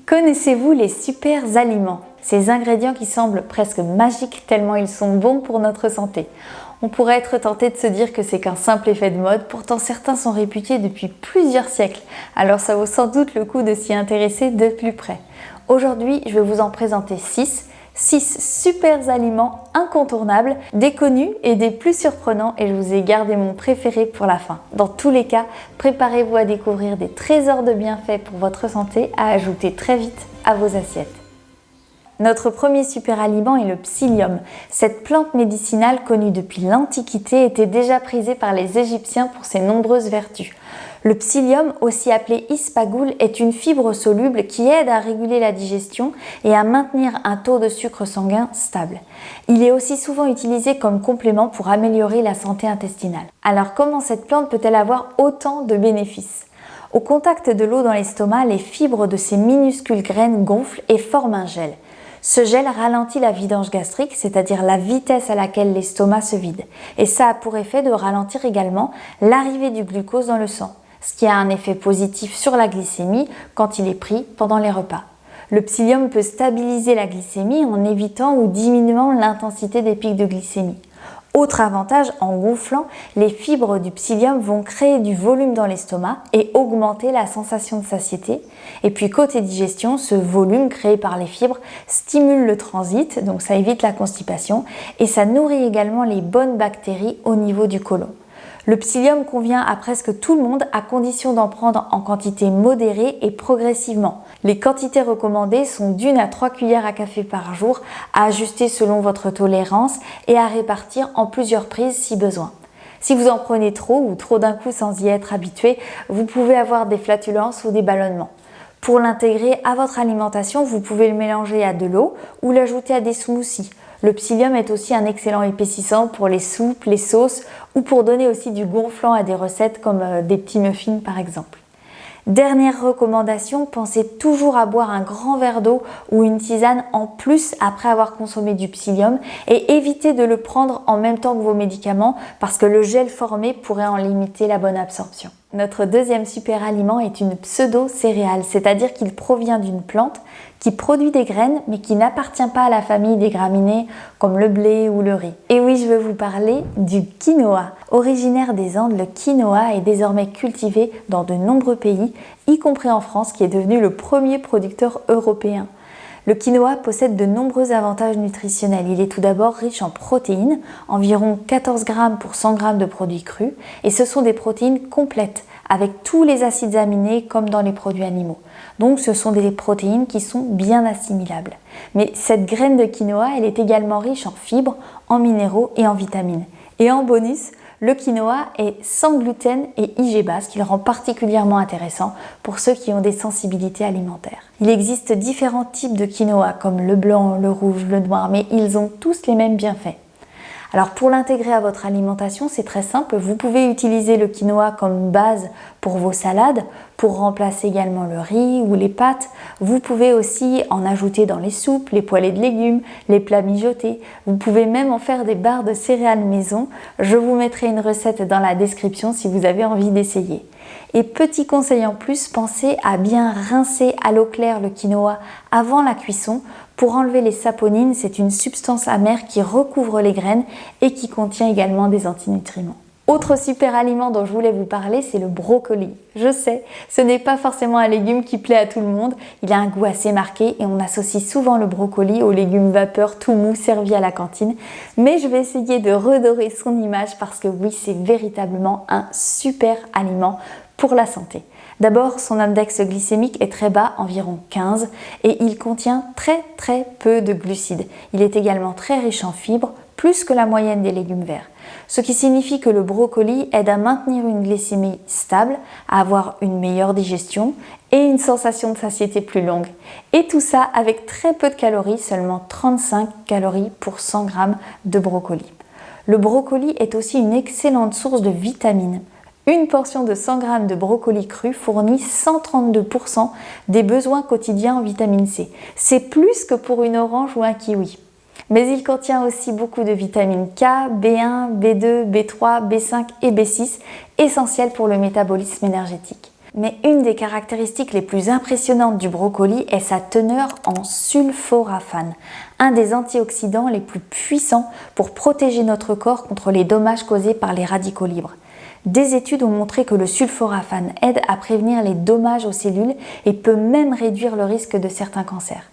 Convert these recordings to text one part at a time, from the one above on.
Connaissez-vous les super aliments? Ces ingrédients qui semblent presque magiques tellement ils sont bons pour notre santé. On pourrait être tenté de se dire que c'est qu'un simple effet de mode, pourtant certains sont réputés depuis plusieurs siècles, alors ça vaut sans doute le coup de s'y intéresser de plus près. Aujourd'hui, je vais vous en présenter 6 super aliments incontournables, des connus et des plus surprenants, et je vous ai gardé mon préféré pour la fin. Dans tous les cas, préparez-vous à découvrir des trésors de bienfaits pour votre santé à ajouter très vite à vos assiettes. Notre premier super aliment est le psyllium. Cette plante médicinale connue depuis l'Antiquité était déjà prisée par les Égyptiens pour ses nombreuses vertus. Le psyllium, aussi appelé ispagoul, est une fibre soluble qui aide à réguler la digestion et à maintenir un taux de sucre sanguin stable. Il est aussi souvent utilisé comme complément pour améliorer la santé intestinale. Alors comment cette plante peut-elle avoir autant de bénéfices ? Au contact de l'eau dans l'estomac, les fibres de ces minuscules graines gonflent et forment un gel. Ce gel ralentit la vidange gastrique, c'est-à-dire la vitesse à laquelle l'estomac se vide. Et ça a pour effet de ralentir également l'arrivée du glucose dans le sang, ce qui a un effet positif sur la glycémie quand il est pris pendant les repas. Le psyllium peut stabiliser la glycémie en évitant ou diminuant l'intensité des pics de glycémie. Autre avantage, en gonflant, les fibres du psyllium vont créer du volume dans l'estomac et augmenter la sensation de satiété. Et puis côté digestion, ce volume créé par les fibres stimule le transit, donc ça évite la constipation, et ça nourrit également les bonnes bactéries au niveau du côlon. Le psyllium convient à presque tout le monde à condition d'en prendre en quantité modérée et progressivement. Les quantités recommandées sont d'1 à 3 cuillères à café par jour, à ajuster selon votre tolérance et à répartir en plusieurs prises si besoin. Si vous en prenez trop ou trop d'un coup sans y être habitué, vous pouvez avoir des flatulences ou des ballonnements. Pour l'intégrer à votre alimentation, vous pouvez le mélanger à de l'eau ou l'ajouter à des smoothies. Le psyllium est aussi un excellent épaississant pour les soupes, les sauces ou pour donner aussi du gonflant à des recettes comme des petits muffins par exemple. Dernière recommandation, pensez toujours à boire un grand verre d'eau ou une tisane en plus après avoir consommé du psyllium et évitez de le prendre en même temps que vos médicaments parce que le gel formé pourrait en limiter la bonne absorption. Notre deuxième super aliment est une pseudo-céréale, c'est-à-dire qu'il provient d'une plante qui produit des graines mais qui n'appartient pas à la famille des graminées comme le blé ou le riz. Et oui, je veux vous parler du quinoa. Originaire des Andes, le quinoa est désormais cultivé dans de nombreux pays, y compris en France qui est devenu le premier producteur européen. Le quinoa possède de nombreux avantages nutritionnels. Il est tout d'abord riche en protéines, environ 14 grammes pour 100 grammes de produits crus, et ce sont des protéines complètes, avec tous les acides aminés comme dans les produits animaux. Donc ce sont des protéines qui sont bien assimilables. Mais cette graine de quinoa, elle est également riche en fibres, en minéraux et en vitamines. Et en bonus, le quinoa est sans gluten et IGBA, ce qui le rend particulièrement intéressant pour ceux qui ont des sensibilités alimentaires. Il existe différents types de quinoa, comme le blanc, le rouge, le noir, mais ils ont tous les mêmes bienfaits. Alors pour l'intégrer à votre alimentation, c'est très simple. Vous pouvez utiliser le quinoa comme base pour vos salades, pour remplacer également le riz ou les pâtes. Vous pouvez aussi en ajouter dans les soupes, les poêlées de légumes, les plats mijotés. Vous pouvez même en faire des barres de céréales maison. Je vous mettrai une recette dans la description si vous avez envie d'essayer. Et petit conseil en plus, pensez à bien rincer à l'eau claire le quinoa avant la cuisson pour enlever les saponines. C'est une substance amère qui recouvre les graines et qui contient également des antinutriments. Autre super aliment dont je voulais vous parler, c'est le brocoli. Je sais, ce n'est pas forcément un légume qui plaît à tout le monde, il a un goût assez marqué et on associe souvent le brocoli aux légumes vapeur tout mou servis à la cantine. Mais je vais essayer de redorer son image parce que oui, c'est véritablement un super aliment pour la santé. D'abord, son index glycémique est très bas, environ 15, et il contient très peu de glucides. Il est également très riche en fibres, plus que la moyenne des légumes verts. Ce qui signifie que le brocoli aide à maintenir une glycémie stable, à avoir une meilleure digestion et une sensation de satiété plus longue. Et tout ça avec très peu de calories, seulement 35 calories pour 100 grammes de brocoli. Le brocoli est aussi une excellente source de vitamines. Une portion de 100 g de brocoli cru fournit 132% des besoins quotidiens en vitamine C. C'est plus que pour une orange ou un kiwi. Mais il contient aussi beaucoup de vitamines K, B1, B2, B3, B5 et B6, essentielles pour le métabolisme énergétique. Mais une des caractéristiques les plus impressionnantes du brocoli est sa teneur en sulforaphane, un des antioxydants les plus puissants pour protéger notre corps contre les dommages causés par les radicaux libres. Des études ont montré que le sulforaphane aide à prévenir les dommages aux cellules et peut même réduire le risque de certains cancers.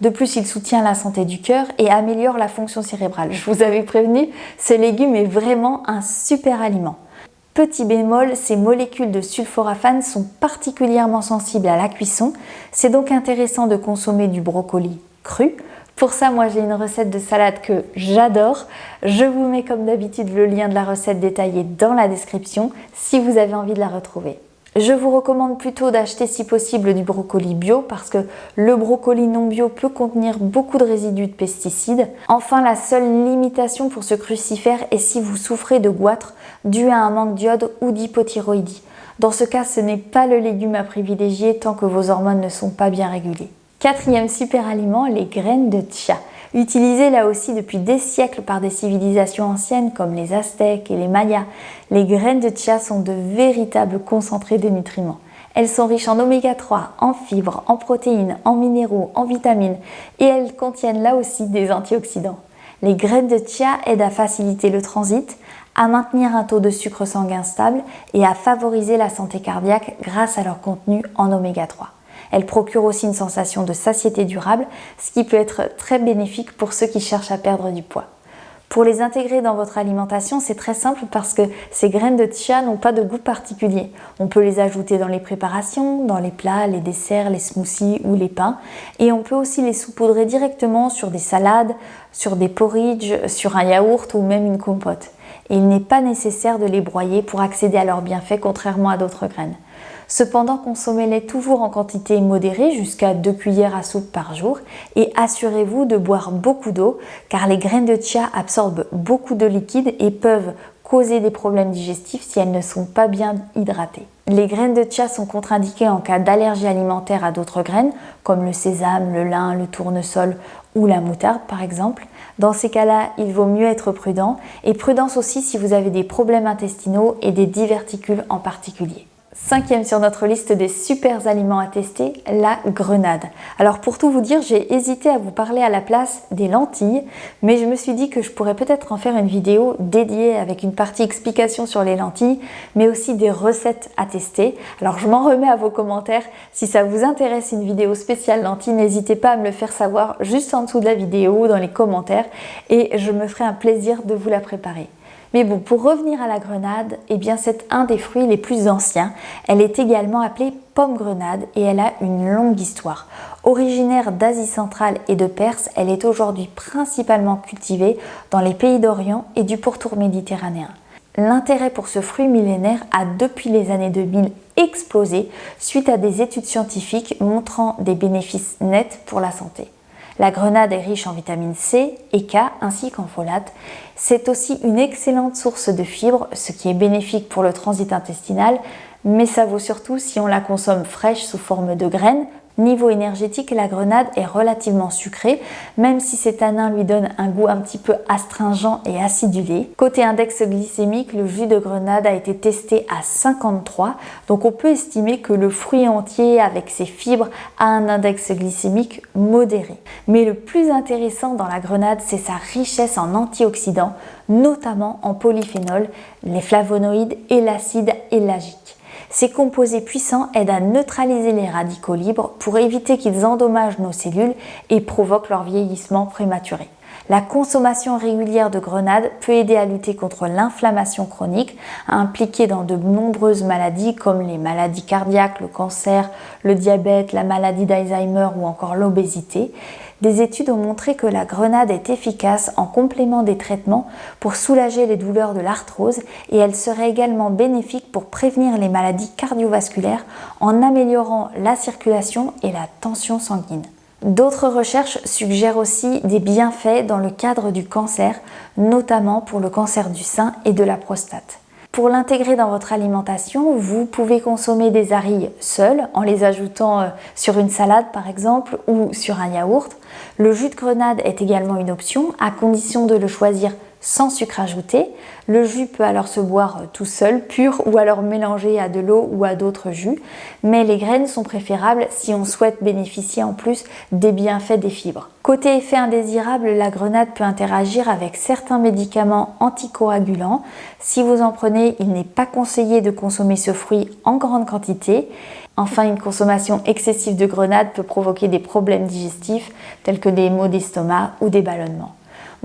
De plus, il soutient la santé du cœur et améliore la fonction cérébrale. Je vous avais prévenu, ce légume est vraiment un super aliment. Petit bémol, ces molécules de sulforaphane sont particulièrement sensibles à la cuisson. C'est donc intéressant de consommer du brocoli cru. Pour ça, moi j'ai une recette de salade que j'adore. Je vous mets comme d'habitude le lien de la recette détaillée dans la description si vous avez envie de la retrouver. Je vous recommande plutôt d'acheter si possible du brocoli bio parce que le brocoli non bio peut contenir beaucoup de résidus de pesticides. Enfin, la seule limitation pour ce crucifère est si vous souffrez de goitre dû à un manque d'iode ou d'hypothyroïdie. Dans ce cas, ce n'est pas le légume à privilégier tant que vos hormones ne sont pas bien régulées. Quatrième super aliment, les graines de chia. Utilisées là aussi depuis des siècles par des civilisations anciennes comme les Aztèques et les Mayas, les graines de chia sont de véritables concentrés de nutriments. Elles sont riches en oméga 3, en fibres, en protéines, en minéraux, en vitamines et elles contiennent là aussi des antioxydants. Les graines de chia aident à faciliter le transit, à maintenir un taux de sucre sanguin stable et à favoriser la santé cardiaque grâce à leur contenu en oméga 3. Elles procurent aussi une sensation de satiété durable, ce qui peut être très bénéfique pour ceux qui cherchent à perdre du poids. Pour les intégrer dans votre alimentation, c'est très simple parce que ces graines de chia n'ont pas de goût particulier. On peut les ajouter dans les préparations, dans les plats, les desserts, les smoothies ou les pains. Et on peut aussi les saupoudrer directement sur des salades, sur des porridge, sur un yaourt ou même une compote. Et il n'est pas nécessaire de les broyer pour accéder à leurs bienfaits contrairement à d'autres graines. Cependant, consommez-les toujours en quantité modérée, jusqu'à 2 cuillères à soupe par jour, et assurez-vous de boire beaucoup d'eau, car les graines de chia absorbent beaucoup de liquide et peuvent causer des problèmes digestifs si elles ne sont pas bien hydratées. Les graines de chia sont contre-indiquées en cas d'allergie alimentaire à d'autres graines, comme le sésame, le lin, le tournesol ou la moutarde par exemple. Dans ces cas-là, il vaut mieux être prudent, et prudence aussi si vous avez des problèmes intestinaux et des diverticules en particulier. Cinquième sur notre liste des super aliments à tester, la grenade. Alors pour tout vous dire, j'ai hésité à vous parler à la place des lentilles, mais je me suis dit que je pourrais peut-être en faire une vidéo dédiée avec une partie explication sur les lentilles, mais aussi des recettes à tester. Alors je m'en remets à vos commentaires. Si ça vous intéresse une vidéo spéciale lentilles, n'hésitez pas à me le faire savoir juste en dessous de la vidéo ou dans les commentaires et je me ferai un plaisir de vous la préparer. Mais bon, pour revenir à la grenade, eh bien c'est un des fruits les plus anciens. Elle est également appelée pomme grenade et elle a une longue histoire. Originaire d'Asie centrale et de Perse, elle est aujourd'hui principalement cultivée dans les pays d'Orient et du pourtour méditerranéen. L'intérêt pour ce fruit millénaire a depuis les années 2000 explosé suite à des études scientifiques montrant des bénéfices nets pour la santé. La grenade est riche en vitamine C et K ainsi qu'en folate. C'est aussi une excellente source de fibres, ce qui est bénéfique pour le transit intestinal, mais ça vaut surtout si on la consomme fraîche sous forme de graines. Niveau énergétique, la grenade est relativement sucrée, même si ses tanins lui donnent un goût un petit peu astringent et acidulé. Côté index glycémique, le jus de grenade a été testé à 53, donc on peut estimer que le fruit entier avec ses fibres a un index glycémique modéré. Mais le plus intéressant dans la grenade, c'est sa richesse en antioxydants, notamment en polyphénols, les flavonoïdes et l'acide éllagique. Ces composés puissants aident à neutraliser les radicaux libres pour éviter qu'ils endommagent nos cellules et provoquent leur vieillissement prématuré. La consommation régulière de grenade peut aider à lutter contre l'inflammation chronique, impliquée dans de nombreuses maladies comme les maladies cardiaques, le cancer, le diabète, la maladie d'Alzheimer ou encore l'obésité. Des études ont montré que la grenade est efficace en complément des traitements pour soulager les douleurs de l'arthrose et elle serait également bénéfique pour prévenir les maladies cardiovasculaires en améliorant la circulation et la tension sanguine. D'autres recherches suggèrent aussi des bienfaits dans le cadre du cancer, notamment pour le cancer du sein et de la prostate. Pour l'intégrer dans votre alimentation, vous pouvez consommer des arilles seules en les ajoutant sur une salade par exemple ou sur un yaourt. Le jus de grenade est également une option à condition de le choisir sans sucre ajouté. Le jus peut alors se boire tout seul, pur, ou alors mélangé à de l'eau ou à d'autres jus. Mais les graines sont préférables si on souhaite bénéficier en plus des bienfaits des fibres. Côté effet indésirable, la grenade peut interagir avec certains médicaments anticoagulants. Si vous en prenez, il n'est pas conseillé de consommer ce fruit en grande quantité. Enfin, une consommation excessive de grenade peut provoquer des problèmes digestifs tels que des maux d'estomac ou des ballonnements.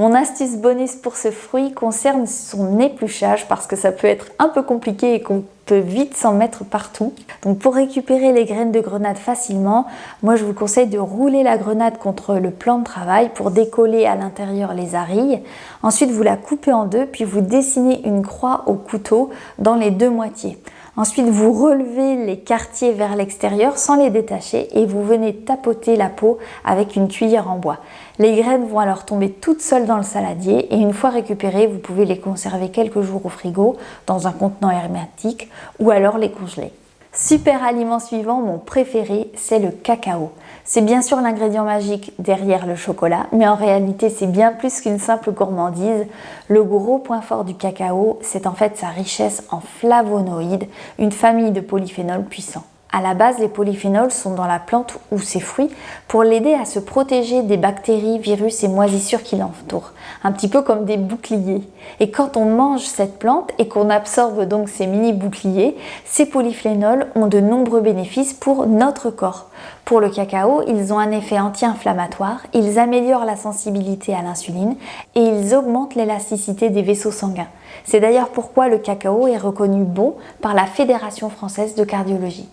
Mon astuce bonus pour ce fruit concerne son épluchage parce que ça peut être un peu compliqué et qu'on peut vite s'en mettre partout. Donc pour récupérer les graines de grenade facilement, moi je vous conseille de rouler la grenade contre le plan de travail pour décoller à l'intérieur les arilles. Ensuite vous la coupez en deux puis vous dessinez une croix au couteau dans les deux moitiés. Ensuite, vous relevez les quartiers vers l'extérieur sans les détacher et vous venez tapoter la peau avec une cuillère en bois. Les graines vont alors tomber toutes seules dans le saladier et une fois récupérées, vous pouvez les conserver quelques jours au frigo dans un contenant hermétique ou alors les congeler. Super aliment suivant, mon préféré, c'est le cacao. C'est bien sûr l'ingrédient magique derrière le chocolat, mais en réalité c'est bien plus qu'une simple gourmandise. Le gros point fort du cacao, c'est en fait sa richesse en flavonoïdes, une famille de polyphénols puissants. À la base, les polyphénols sont dans la plante ou ses fruits pour l'aider à se protéger des bactéries, virus et moisissures qui l'entourent, un petit peu comme des boucliers. Et quand on mange cette plante et qu'on absorbe donc ces mini boucliers, ces polyphénols ont de nombreux bénéfices pour notre corps. Pour le cacao, ils ont un effet anti-inflammatoire, ils améliorent la sensibilité à l'insuline et ils augmentent l'élasticité des vaisseaux sanguins. C'est d'ailleurs pourquoi le cacao est reconnu bon par la Fédération française de cardiologie.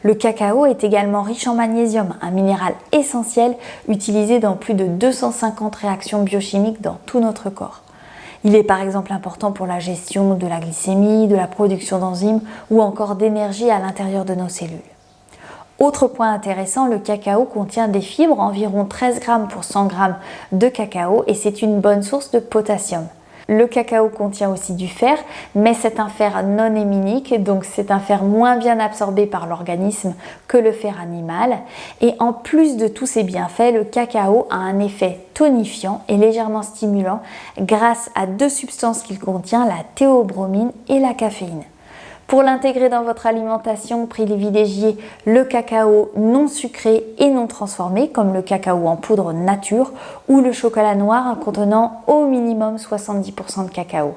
Le cacao est également riche en magnésium, un minéral essentiel utilisé dans plus de 250 réactions biochimiques dans tout notre corps. Il est par exemple important pour la gestion de la glycémie, de la production d'enzymes ou encore d'énergie à l'intérieur de nos cellules. Autre point intéressant, le cacao contient des fibres, environ 13 grammes pour 100 grammes de cacao et c'est une bonne source de potassium. Le cacao contient aussi du fer, mais c'est un fer non héminique, donc c'est un fer moins bien absorbé par l'organisme que le fer animal. Et en plus de tous ces bienfaits, le cacao a un effet tonifiant et légèrement stimulant grâce à deux substances qu'il contient, la théobromine et la caféine. Pour l'intégrer dans votre alimentation, privilégiez le cacao non sucré et non transformé, comme le cacao en poudre nature ou le chocolat noir contenant au minimum 70% de cacao.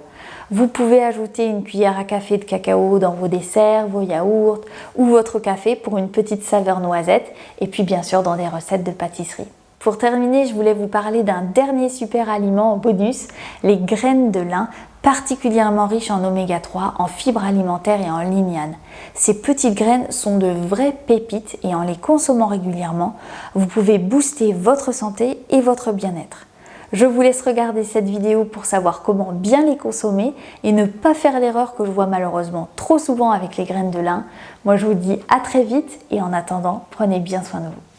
Vous pouvez ajouter une cuillère à café de cacao dans vos desserts, vos yaourts ou votre café pour une petite saveur noisette et puis bien sûr dans des recettes de pâtisserie. Pour terminer, je voulais vous parler d'un dernier super aliment en bonus, les graines de lin, particulièrement riches en oméga 3, en fibres alimentaires et en lignanes. Ces petites graines sont de vraies pépites et en les consommant régulièrement, vous pouvez booster votre santé et votre bien-être. Je vous laisse regarder cette vidéo pour savoir comment bien les consommer et ne pas faire l'erreur que je vois malheureusement trop souvent avec les graines de lin. Moi je vous dis à très vite et en attendant, prenez bien soin de vous.